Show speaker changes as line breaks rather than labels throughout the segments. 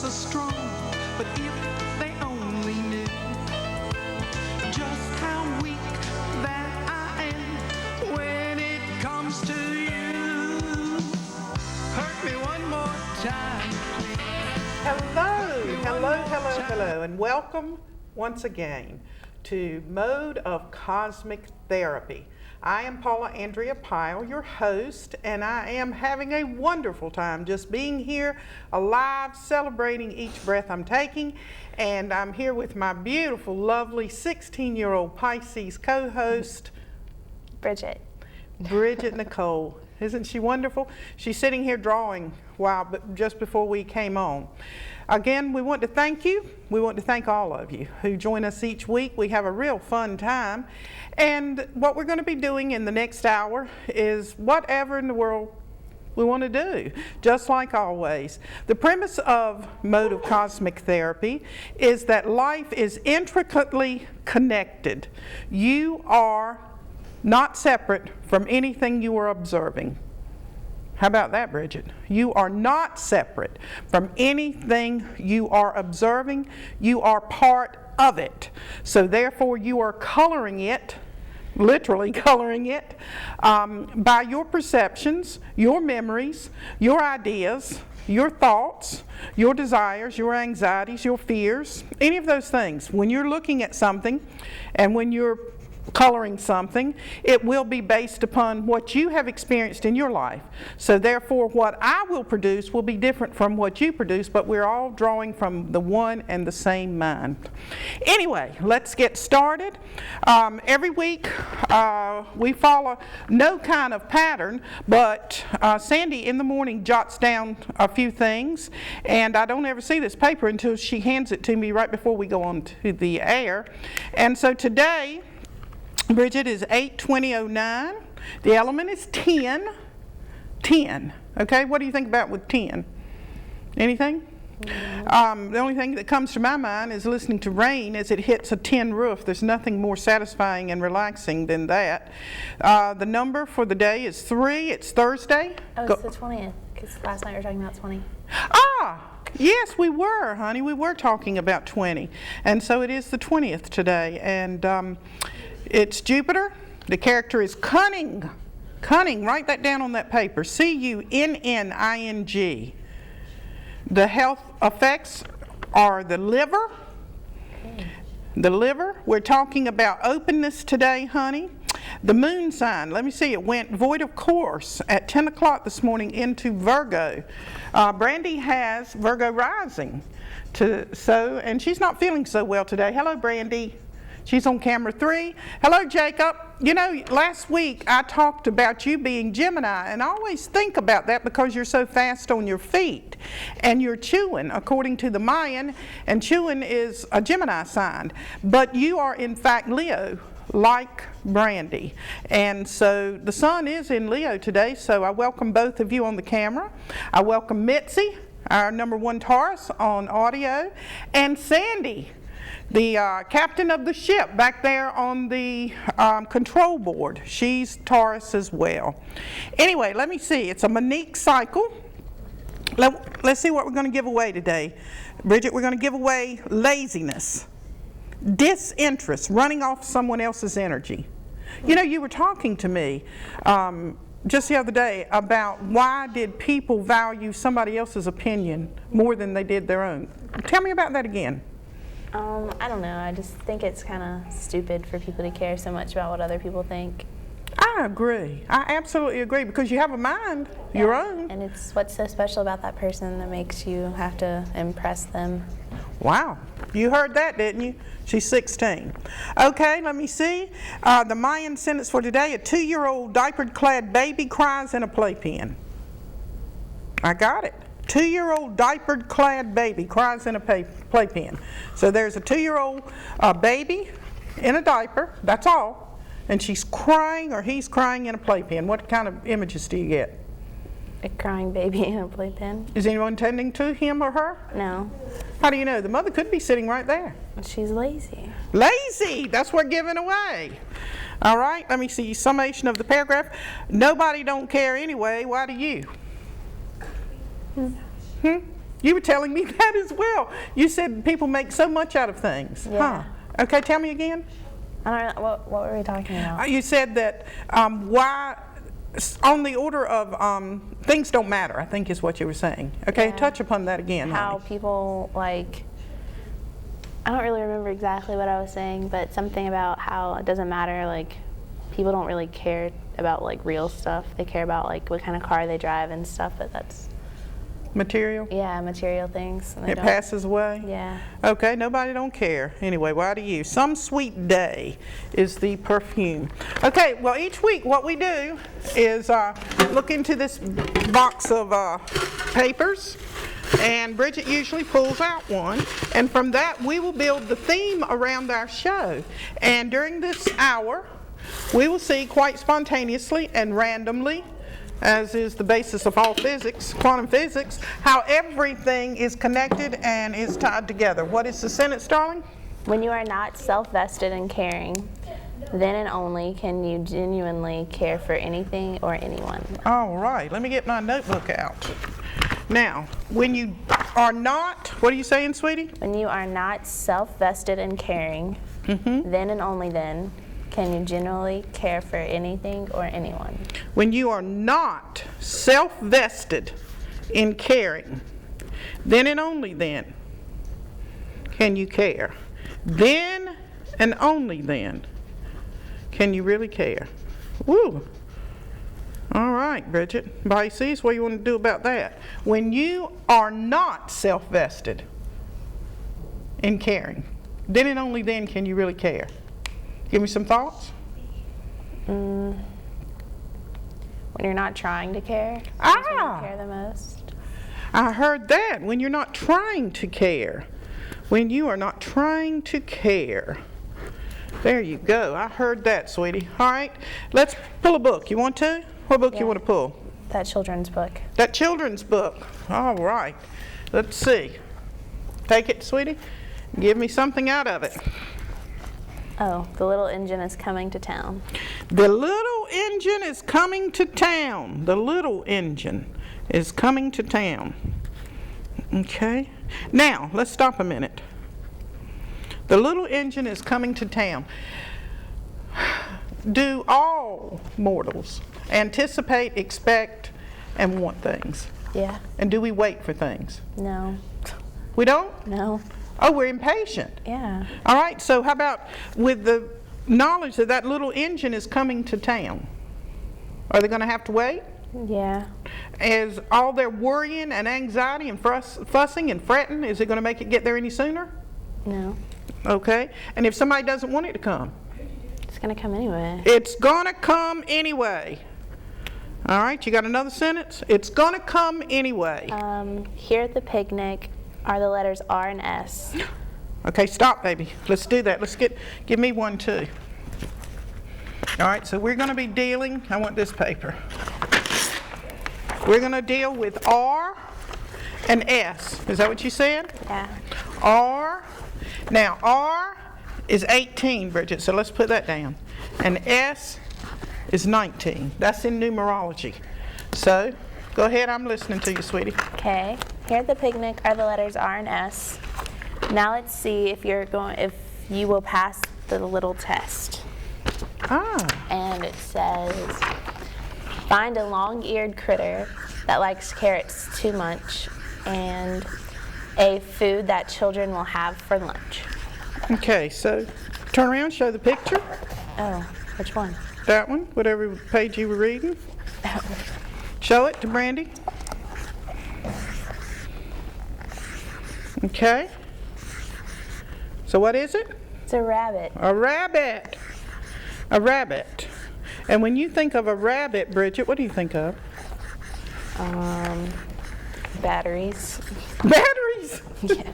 so strong, but if they only knew just how weak that I am when it comes to you. Hurt me one more time, please.
Hello, and welcome once again to Mode of Cosmic Therapy. I am Paula Andrea Pyle, your host, and I am having a wonderful time just being here alive, celebrating each breath I'm taking. And I'm here with my beautiful, lovely 16-year-old Pisces co-host,
Bridget
Nicole. Isn't she wonderful? She's sitting here drawing just before we came on. Again, we want to thank you. We want to thank all of you who join us each week. We have a real fun time. And what we're going to be doing in the next hour is whatever in the world we want to do, just like always. The premise of Mode of Cosmic Therapy is that life is intricately connected. You are not separate from anything you are observing. How about that, Bridget? You are not separate from anything you are observing. You are part of it. So therefore, you are coloring it, literally coloring it, by your perceptions, your memories, your ideas, your thoughts, your desires, your anxieties, your fears, any of those things. When you're looking at something and when you're coloring something, it will be based upon what you have experienced in your life. So therefore, what I will produce will be different from what you produce, but we're all drawing from the one and the same mind. Anyway, let's get started. Every week we follow no kind of pattern, but Sandy in the morning jots down a few things, and I don't ever see this paper until she hands it to me right before we go on to the air. And so today, Bridget, is 8/20/09. The element is 10. 10. Okay, what do you think about with 10? Anything? The only thing that comes to my mind is listening to rain as it hits a tin roof. There's nothing more satisfying and relaxing than that. The number for the day is 3. It's Thursday.
Oh, it's the 20th, because last night we were talking about 20.
Ah! Yes, we were, honey. We were talking about 20. And so it is the 20th today. And it's Jupiter. The character is cunning. Cunning. Write that down on that paper. C-U-N-N-I-N-G. The health effects are the liver. The liver. We're talking about openness today, honey. The moon sign, let me see, it went void of course at 10 o'clock this morning into Virgo. Brandy has Virgo rising. And she's not feeling so well today. Hello, Brandy. She's on camera 3. Hello, Jacob. You know, last week I talked about you being Gemini, and I always think about that because you're so fast on your feet. And you're chewing, according to the Mayan, and chewing is a Gemini sign. But you are, in fact, Leo, like Brandy. And so the sun is in Leo today, so I welcome both of you on the camera. I welcome Mitzi, our number 1 Taurus on audio, and Sandy, the captain of the ship back there on the control board. She's Taurus as well. Anyway, let me see. It's a Monique cycle. Let's see what we're going to give away today. Bridget, we're going to give away laziness, disinterest, running off someone else's energy. You know, you were talking to me just the other day about why did people value somebody else's opinion more than they did their own. Tell me about that again.
I don't know. I just think it's kind of stupid for people to care so much about what other people think.
I agree. I absolutely agree, because you have a mind, your own.
And it's what's so special about that person that makes you have to impress them.
Wow. You heard that, didn't you? She's 16. Okay, let me see. The Mayan sentence for today: a 2-year-old diaper-clad baby cries in a playpen. I got it. 2-year-old diaper-clad baby cries in a playpen. So there's a 2-year-old baby in a diaper, that's all, and she's crying or he's crying in a playpen. What kind of images do you get?
A crying baby in a playpen.
Is anyone tending to him or her?
No.
How do you know? The mother could be sitting right there.
She's lazy.
Lazy! That's what we're giving away. All right, let me see. Summation of the paragraph. Nobody don't care anyway. Why do you? You were telling me that as well. You said people make so much out of things.
Yeah.
Huh. Okay, tell me again.
I don't know, what were we talking about?
You said that why, on the order of things don't matter, I think is what you were saying. Okay,
Yeah.
touch upon that again.
How
honey.
people, like, I don't really remember exactly what I was saying, but something about how it doesn't matter, like, people don't really care about, like, real stuff. They care about, like, what kind of car they drive and stuff, but that's,
Material?
yeah, material things. And they
It
don't-
passes away?
Yeah.
Okay, nobody don't care. Anyway, why do you? Some Sweet Day is the perfume. Okay, well, each week what we do is look into this box of papers, and Bridget usually pulls out one, and from that we will build the theme around our show. And during this hour, we will see quite spontaneously and randomly, as is the basis of all physics, quantum physics, how everything is connected and is tied together. What is the sentence, darling?
When you are not self-vested and caring, then and only can you genuinely care for anything or anyone.
All right, let me get my notebook out. Now, when you are not, what are you saying, sweetie?
When you are not self-vested and caring, then and only then can you genuinely care for anything or anyone.
When you are not self-vested in caring, then and only then can you care. Then and only then can you really care. Woo! All right, Bridget. Pisces, what do you want to do about that? When you are not self-vested in caring, then and only then can you really care. Give me some thoughts.
When you're not trying to care, that's when you care the most.
I heard that. When you're not trying to care. When you are not trying to care. There you go. I heard that, sweetie. All right, let's pull a book. You want to? What book you
Yeah.
want to pull?
That children's book.
That children's book. All right. Let's see. Take it, sweetie. Give me something out of it.
Oh, the little engine is coming to town.
The little engine is coming to town. The little engine is coming to town. Okay. Now, let's stop a minute. The little engine is coming to town. Do all mortals anticipate, expect, and want things?
Yeah.
And do we wait for things?
No.
We don't?
No.
Oh, we're impatient.
Yeah.
All right, so how about with the knowledge that that little engine is coming to town? Are they going to have to wait?
Yeah.
Is all their worrying and anxiety and fussing and fretting, is it going to make it get there any sooner?
No.
Okay, and if somebody doesn't want it to come?
It's gonna come anyway.
It's going to come anyway. All right, you got another sentence? It's going to come anyway.
Here at the picnic are the letters R and S.
Okay, stop, baby. Let's do that. Give me one too. All right, so we're going to be dealing, I want this paper. We're going to deal with R and S. Is that what you said?
Yeah.
R. Now, R is 18, Bridget, so let's put that down. And S is 19. That's in numerology. So, go ahead, I'm listening to you, sweetie.
Okay. Here at the picnic are the letters R and S. Now let's see if you will pass the little test. And it says, find a long-eared critter that likes carrots too much and a food that children will have for lunch.
Okay, so turn around, show the picture.
Oh, which one?
That one, whatever page you were reading. Show it to Brandy. Okay. So what is it?
It's a rabbit.
A rabbit. A rabbit. And when you think of a rabbit, Bridget, what do you think of?
Batteries.
Batteries.
Yeah.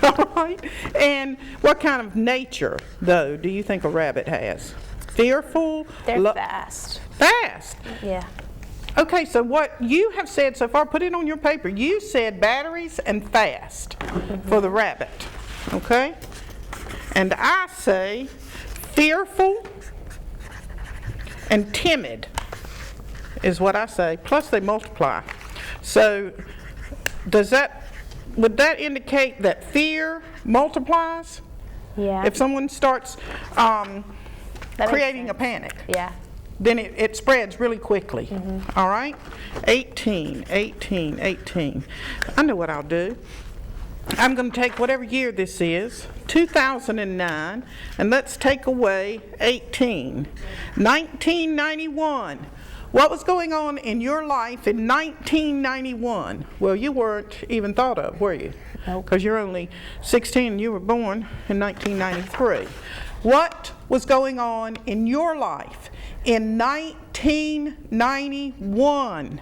All right. And what kind of nature, though, do you think a rabbit has? Fearful?
They're fast.
Fast.
Yeah.
Okay, so what you have said so far, put it on your paper. You said batteries and fast for the rabbit. Okay? And I say fearful and timid is what I say. Plus they multiply. So does that would that indicate that fear multiplies?
Yeah.
If someone starts
That makes
creating a
sense.
panic,
Yeah.
then it spreads really quickly. All right? 18, 18, 18. I know what I'll do. I'm going to take whatever year this is, 2009, and let's take away 18. 1991. What was going on in your life in 1991? Well, you weren't even thought of, were you?
Nope.
Because you're only 16 and you were born in 1993. What was going on in your life in 1991?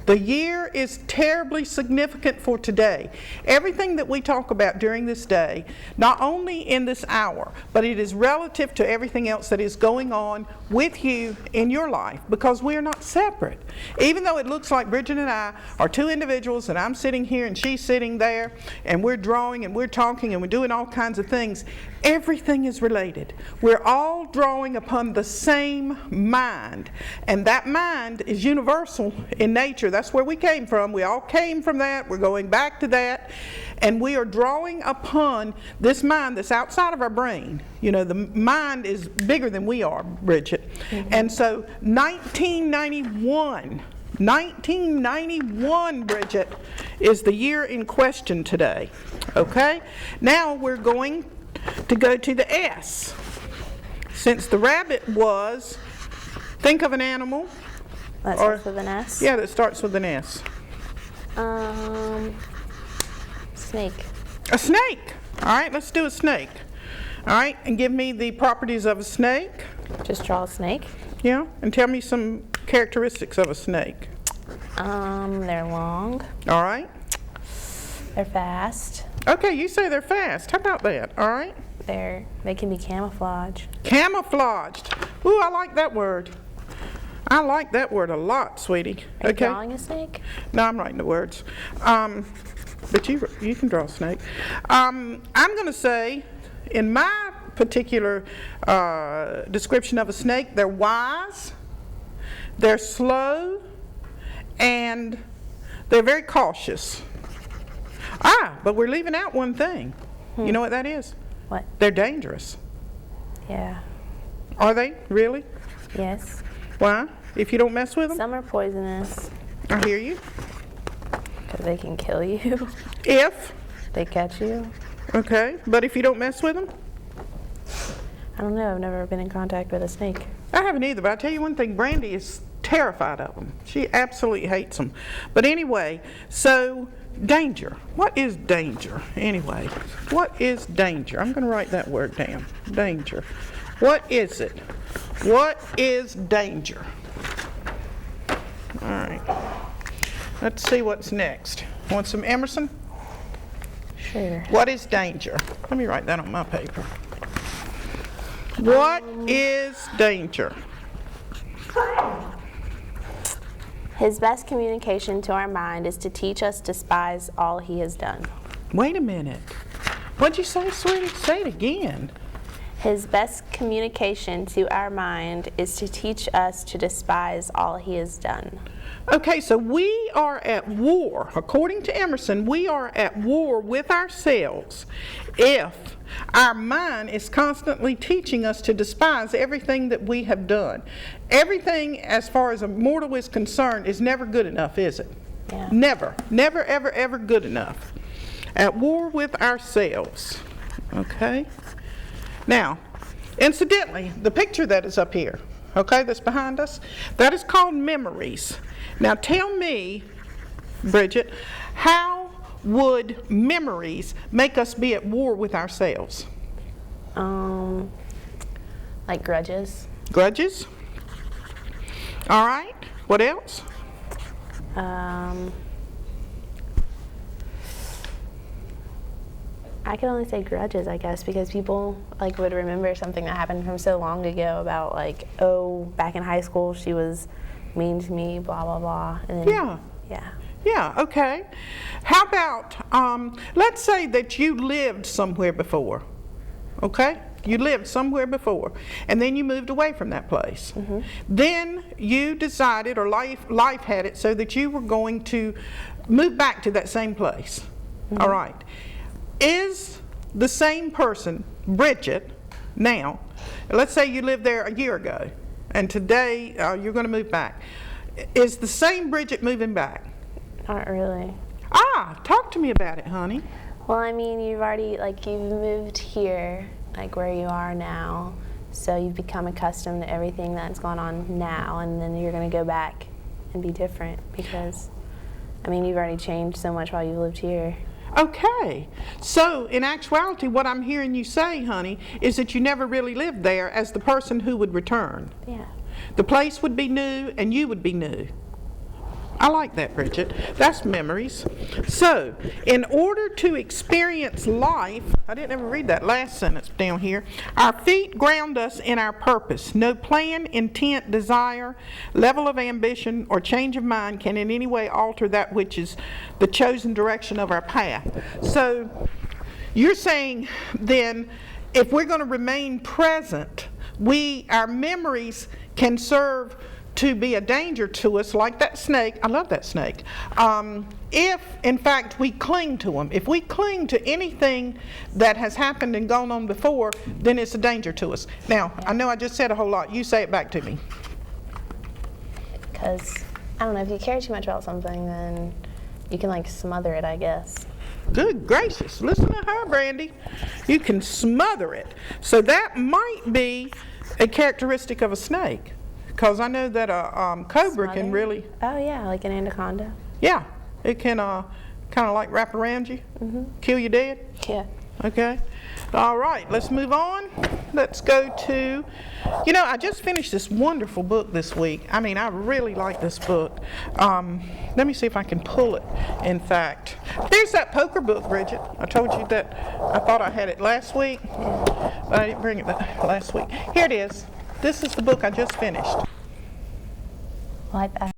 The year is terribly significant for today. Everything that we talk about during this day, not only in this hour, but it is relative to everything else that is going on with you in your life, because we are not separate. Even though it looks like Bridget and I are two individuals, and I'm sitting here and she's sitting there, and we're drawing and we're talking and we're doing all kinds of things, everything is related. We're all drawing upon the same mind, and that mind is universal in nature. That's where we came from. We all came from that. We're going back to that, and we are drawing upon this mind that's outside of our brain. You know, the mind is bigger than we are, Bridget. And so 1991, Bridget, is the year in question today. Okay? Now we're going to go to the S. Since the rabbit was, think of an animal.
That starts with an S?
Yeah, that starts with an S.
Snake.
A snake. All right, let's do a snake. All right, and give me the properties of a snake.
Just draw a snake.
Yeah, and tell me some characteristics of a snake.
They're long.
All right.
They're fast.
Okay, you say they're fast. How about that? All right.
They can be camouflaged.
Camouflaged. Ooh, I like that word. I like that word a lot, sweetie.
Are you drawing a snake?
No, I'm writing the words. But you can draw a snake. I'm going to say, in my particular description of a snake, they're wise, they're slow, and they're very cautious. But we're leaving out one thing. You know what that is?
What?
They're dangerous.
Yeah.
Are they? Really?
Yes.
Why? If you don't mess with them?
Some are poisonous
I hear you.
because they can kill you.
If?
They catch you.
Okay. But if you don't mess with them?
I don't know. I've never been in contact with a snake.
I haven't either, but I'll tell you one thing, Brandy is terrified of them. She absolutely hates them. But anyway, so danger. What is danger? Anyway, what is danger? I'm going to write that word down. Danger. What is it? What is danger? All right. Let's see what's next. Want some Emerson?
Sure.
What is danger? Let me write that on my paper. What is danger?
His best communication to our mind is to teach us to despise all he has done.
Wait a minute. What'd you say, sweetie? Say it again.
His best communication to our mind is to teach us to despise all he has done.
Okay, so we are at war. According to Emerson, we are at war with ourselves if our mind is constantly teaching us to despise everything that we have done. Everything, as far as a mortal is concerned, is never good enough, is it?
Yeah.
Never. Never, ever, ever good enough. At war with ourselves. Okay? Now, incidentally, the picture that is up here, okay, that's behind us, that is called memories. Now tell me, Bridget, how would memories make us be at war with ourselves?
Like grudges.
Grudges? All right. What else?
I can only say grudges, I guess, because people like would remember something that happened from so long ago about like, oh, back in high school she was mean to me, blah blah blah. And then,
Yeah.
Yeah.
Yeah, okay. How about, let's say that you lived somewhere before, okay? You lived somewhere before, and then you moved away from that place. Mm-hmm. Then you decided, or life had it so that you were going to move back to that same place. All right. Is the same person, Bridget, now, let's say you lived there a year ago, and today you're going to move back. Is the same Bridget moving back?
Not really.
Talk to me about it, honey.
Well, I mean, you've already, like, you've moved here, like where you are now, so you've become accustomed to everything that's going on now, and then you're going to go back and be different because, I mean, you've already changed so much while you've lived here.
Okay. So, in actuality, what I'm hearing you say, honey, is that you never really lived there as the person who would return.
Yeah.
The place would be new, and you would be new. I like that, Bridget. That's memories. So, in order to experience life, I didn't ever read that last sentence down here. Our feet ground us in our purpose. No plan, intent, desire, level of ambition, or change of mind can in any way alter that which is the chosen direction of our path. So, you're saying then, if we're going to remain present, our memories can serve to be a danger to us, like that snake. I love that snake. If, in fact, we cling to them. If we cling to anything that has happened and gone on before, then it's a danger to us. Now, I know I just said a whole lot. You say it back to me.
Because, I don't know, if you care too much about something, then you can, like, smother it, I guess.
Good gracious. Listen to her, Brandy. You can smother it. So that might be a characteristic of a snake. Because I know that a cobra can really...
Oh, yeah, like an anaconda.
Yeah, it can kind of like wrap around you, kill you dead.
Yeah.
Okay. All right, let's move on. Let's go to, I just finished this wonderful book this week. I mean, I really like this book. Let me see if I can pull it, in fact. There's that poker book, Bridget. I told you that I thought I had it last week, but I didn't bring it last week. Here it is. This is the book I just finished.
Like that.